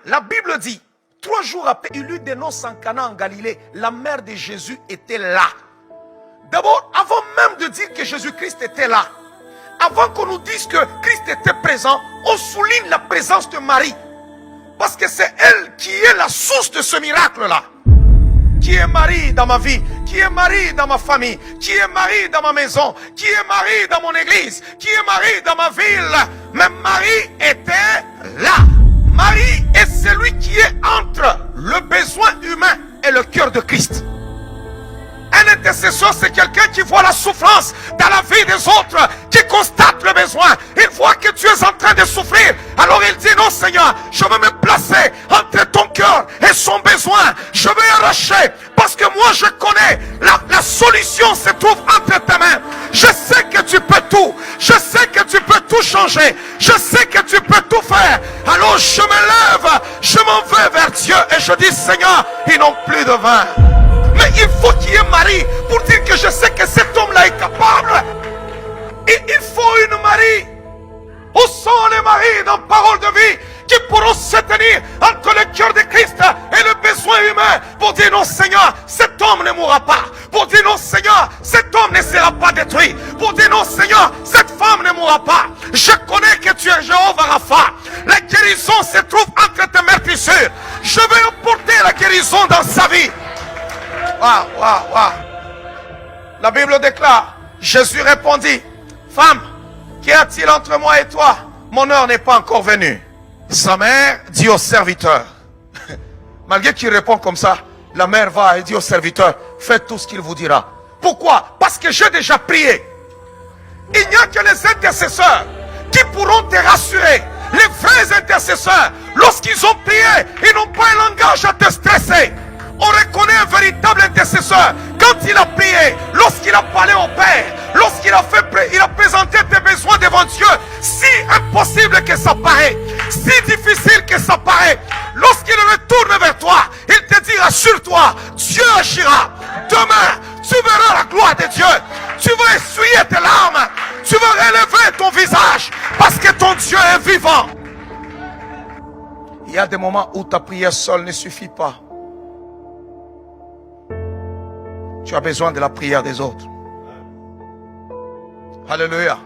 La Bible dit, 3 jours après, il eut des noces en Cana en Galilée. La mère de Jésus était là. D'abord, avant même de dire que Jésus-Christ était là, avant qu'on nous dise que Christ était présent, on souligne la présence de Marie. Parce que c'est elle qui est la source de ce miracle-là. Qui est Marie dans ma vie? Qui est Marie dans ma famille? Qui est Marie dans ma maison? Qui est Marie dans mon église? Qui est Marie dans ma ville? Mais Marie était là. Marie est celui qui est entre le besoin humain et le cœur de Christ. Un intercesseur, c'est quelqu'un qui voit la souffrance dans la vie des autres, qui constate le besoin. Il voit que tu es en train de souffrir. Alors il dit, non Seigneur, je veux me placer entre ton cœur et son besoin. Je veux arracher, parce que moi je connais, la solution se trouve entre tes mains. Je sais que tu peux tout. Je sais que tu peux tout changer. Je sais que tu peux tout faire. Alors je me lève, je m'en vais vers Dieu et je dis, Seigneur, ils n'ont plus de vin. Mais il faut qu'il y ait Marie pour dire que je sais que cet homme-là est capable. Et il faut une Marie. Où sont les maris dans parole de vie qui pourront se tenir entre le cœur de Christ et le besoin humain pour dire non Seigneur, cet homme ne mourra pas. Pour dire non Seigneur, cet homme ne sera pas détruit. Pour dire non Seigneur, cette femme ne mourra pas. Je connais que tu es Jéhovah Rapha. La guérison se trouve entre tes meurtrissures. Je vais apporter la guérison dans sa vie. Waouh. La Bible déclare, Jésus répondit, femme, qu'y a-t-il entre moi et toi? Mon heure n'est pas encore venue. Sa mère dit au serviteur, malgré qu'il répond comme ça, la mère va et dit au serviteur, faites tout ce qu'il vous dira. Pourquoi? Parce que j'ai déjà prié. Il n'y a que les intercesseurs qui pourront te rassurer. Les vrais intercesseurs, lorsqu'ils ont prié, ils n'ont pas un langage à te stresser. On reconnaît un véritable intercesseur quand il a prié, lorsqu'il a parlé au Père, lorsqu'il a présenté tes besoins devant Dieu, si impossible que ça paraît, si difficile que ça paraît, lorsqu'il retourne vers toi, il te dit rassure-toi, Dieu agira. Demain, tu verras la gloire de Dieu. Tu vas essuyer tes larmes, tu vas relever ton visage parce que ton Dieu est vivant. Il y a des moments où ta prière seule ne suffit pas. Tu as besoin de la prière des autres. Alléluia.